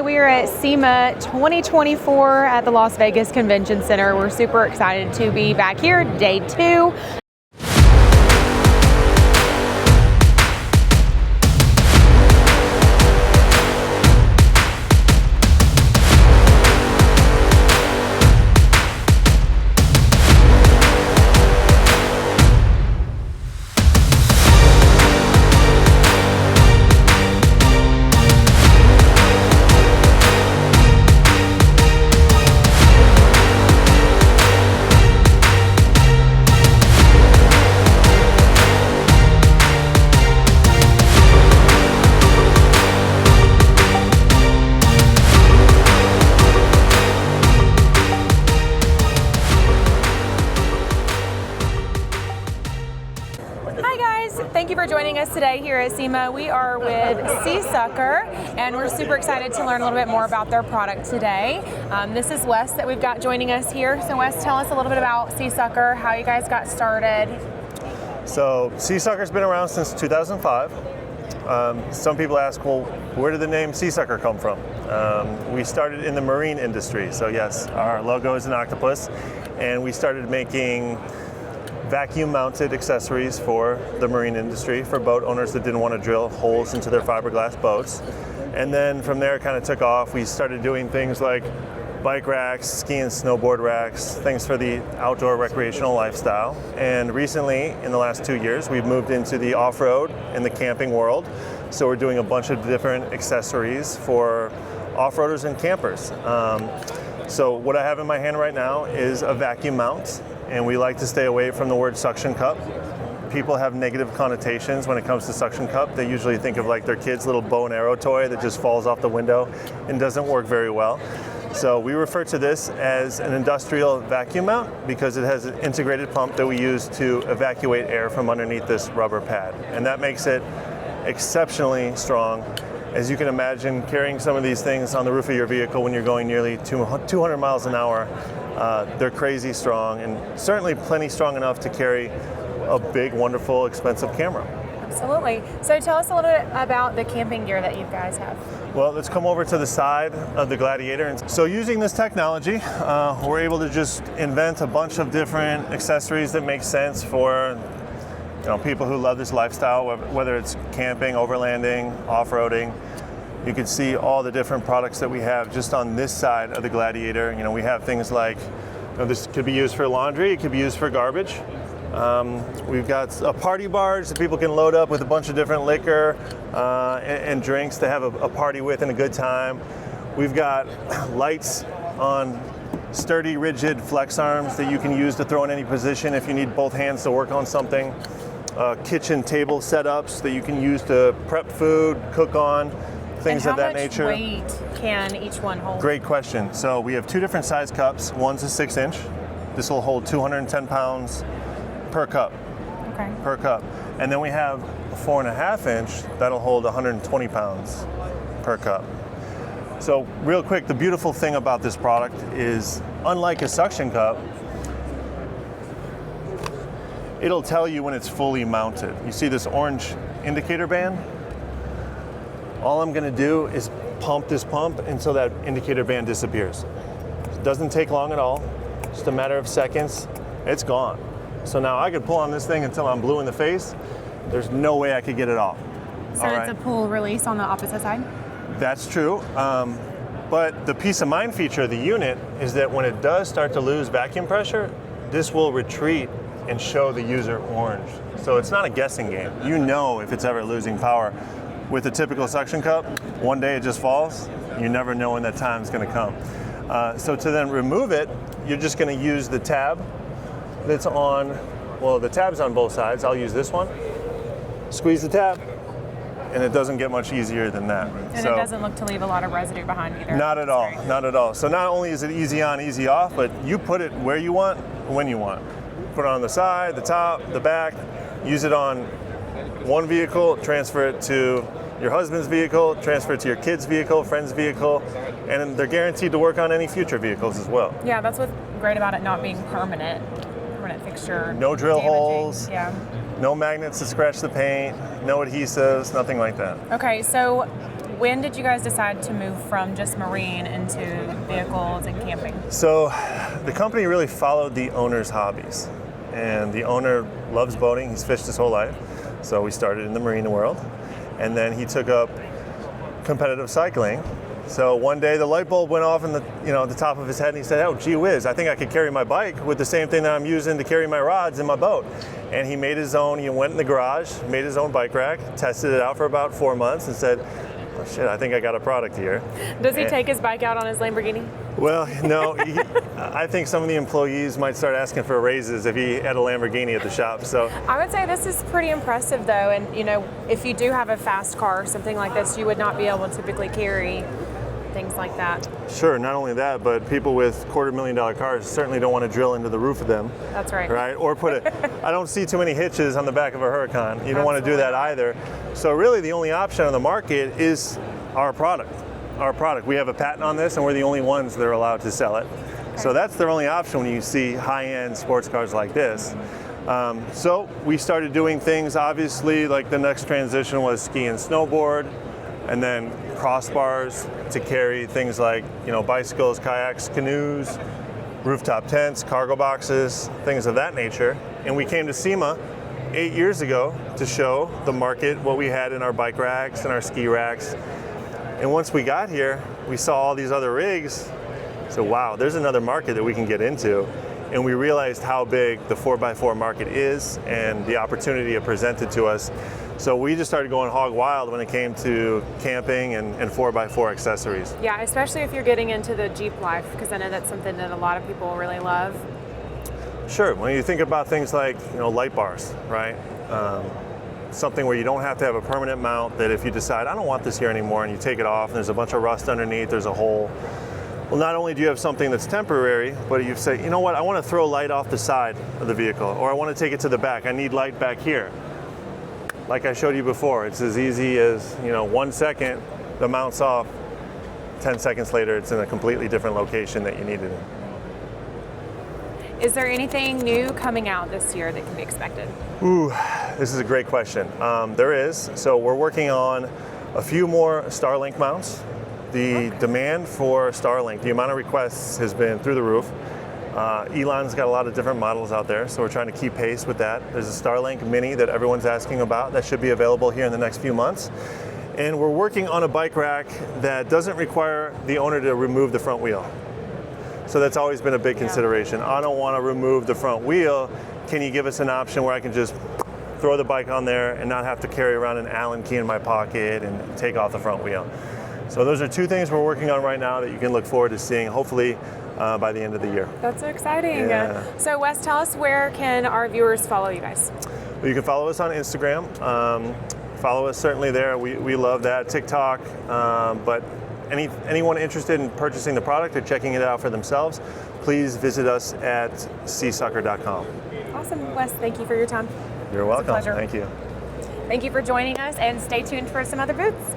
we are at Sema 2024 at the Las Vegas Convention Center. We're super excited to be back here, day 2. Thank you for joining us today here at Sema. We are with Seasucker, and we're super excited to learn a little bit more about their product today. This is Wes that we've got joining us here. So Wes, tell us a little bit about Seasucker, how you guys got started. So Seasucker's been around since 2005. Some people ask, well, where did the name Seasucker come from? We started in the marine industry. So yes, our logo is an octopus, and we started making vacuum-mounted accessories for the marine industry, for boat owners that didn't want to drill holes into their fiberglass boats. And then from there it kind of took off. We started doing things like bike racks, ski and snowboard racks, things for the outdoor recreational lifestyle. And recently, in the last 2 years, we've moved into the off-road and the camping world. So we're doing a bunch of different accessories for off-roaders and campers. So what I have in my hand right now is a vacuum mount, and we like to stay away from the word suction cup. People have negative connotations when it comes to suction cup. They usually think of like their kid's little bow and arrow toy that just falls off the window and doesn't work very well. So we refer to this as an industrial vacuum mount because it has an integrated pump that we use to evacuate air from underneath this rubber pad. And that makes it exceptionally strong. As you can imagine, carrying some of these things on the roof of your vehicle when you're going nearly 200 miles an hour, they're crazy strong, and certainly plenty strong enough to carry a big, wonderful, expensive camera. Absolutely. So tell us a little bit about the camping gear that you guys have. Well, let's come over to the side of the Gladiator. And so using this technology, we're able to just invent a bunch of different accessories that make sense for people who love this lifestyle, whether it's camping, overlanding, off-roading. You can see all the different products that we have just on this side of the Gladiator. We have things like, this could be used for laundry, it could be used for garbage. We've got a party barge that people can load up with a bunch of different liquor and drinks to have a party with and a good time. We've got lights on sturdy, rigid flex arms that you can use to throw in any position if you need both hands to work on something. Kitchen table setups that you can use to prep food, cook on, things of that nature. And how much weight can each one hold? Great question. So we have 2 different size cups. One's a 6-inch. This will hold 210 pounds per cup. Okay. Per cup. And then we have a 4.5-inch that'll hold 120 pounds per cup. So real quick, the beautiful thing about this product is, unlike a suction cup, it'll tell you when it's fully mounted. You see this orange indicator band? All I'm gonna do is pump this pump until that indicator band disappears. It doesn't take long at all, just a matter of seconds, it's gone. So now I could pull on this thing until I'm blue in the face. There's no way I could get it off. So it's a pull release on the opposite side? That's true. But the peace of mind feature of the unit is that when it does start to lose vacuum pressure, this will retreat and show the user orange. So it's not a guessing game. You know if it's ever losing power. With a typical suction cup, one day it just falls. You never know when that time's gonna come. So to then remove it, you're just gonna use the tab that's on, well, the tab's on both sides. I'll use this one. Squeeze the tab, and it doesn't get much easier than that. And it doesn't look to leave a lot of residue behind either. Not at all, not at all. So not only is it easy on, easy off, but you put it where you want, when you want. Put it on the side, the top, the back, use it on one vehicle, transfer it to your husband's vehicle, transfer it to your kid's vehicle, friend's vehicle, and they're guaranteed to work on any future vehicles as well. Yeah, that's what's great about it not being permanent fixture. No drill holes, yeah. No magnets to scratch the paint, no adhesives, nothing like that. Okay, so When did you guys decide to move from just marine into vehicles and camping? So the company really followed the owner's hobbies. And the owner loves boating. He's fished his whole life. So we started in the marine world. And then he took up competitive cycling. So one day the light bulb went off in the top of his head, and he said, "Oh, gee whiz, I think I could carry my bike with the same thing that I'm using to carry my rods in my boat." And he made his own. He went in the garage, made his own bike rack, tested it out for about 4 months, and said, "Oh shit, I think I got a product here." Does he take his bike out on his Lamborghini? Well, no. I think some of the employees might start asking for raises if he had a Lamborghini at the shop. So I would say this is pretty impressive, though. And if you do have a fast car or something like this, you would not be able to typically carry things like that. Sure, not only that, but people with $250,000 cars certainly don't want to drill into the roof of them. That's right. Right? Or I don't see too many hitches on the back of a Huracan. You don't want to do that either. So really the only option on the market is our product. We have a patent on this, and we're the only ones that are allowed to sell it. Okay. So that's their only option when you see high-end sports cars like this. So we started doing things, obviously, like the next transition was ski and snowboard, and then crossbars to carry things like bicycles, kayaks, canoes, rooftop tents, cargo boxes, things of that nature. And we came to Sema 8 years ago to show the market what we had in our bike racks and our ski racks. And once we got here, we saw all these other rigs. So wow, there's another market that we can get into. And we realized how big the 4x4 market is and the opportunity it presented to us. So we just started going hog wild when it came to camping and 4x4 accessories. Yeah, especially if you're getting into the Jeep life, because I know that's something that a lot of people really love. Sure, when you think about things like light bars, right? Something where you don't have to have a permanent mount, that if you decide, I don't want this here anymore, and you take it off and there's a bunch of rust underneath, there's a hole. Well, not only do you have something that's temporary, but you say, you know what, I want to throw light off the side of the vehicle, or I want to take it to the back. I need light back here. Like I showed you before, it's as easy as 1 second, the mount's off. 10 seconds later, it's in a completely different location that you needed it. Is there anything new coming out this year that can be expected? Ooh, this is a great question. There is. So we're working on a few more Starlink mounts. The demand for Starlink, the amount of requests has been through the roof. Elon's got a lot of different models out there, so we're trying to keep pace with that. There's a Starlink Mini that everyone's asking about that should be available here in the next few months. And we're working on a bike rack that doesn't require the owner to remove the front wheel. So that's always been a big consideration. I don't want to remove the front wheel. Can you give us an option where I can just throw the bike on there and not have to carry around an Allen key in my pocket and take off the front wheel? So those are two things we're working on right now that you can look forward to seeing, hopefully by the end of the year. That's so exciting. Yeah. So Wes, tell us, where can our viewers follow you guys? Well, you can follow us on Instagram. Follow us certainly there. We love that. TikTok. But anyone interested in purchasing the product or checking it out for themselves, please visit us at seasucker.com. Awesome. Wes, thank you for your time. You're welcome. It's a pleasure. Thank you. Thank you for joining us, and stay tuned for some other booths.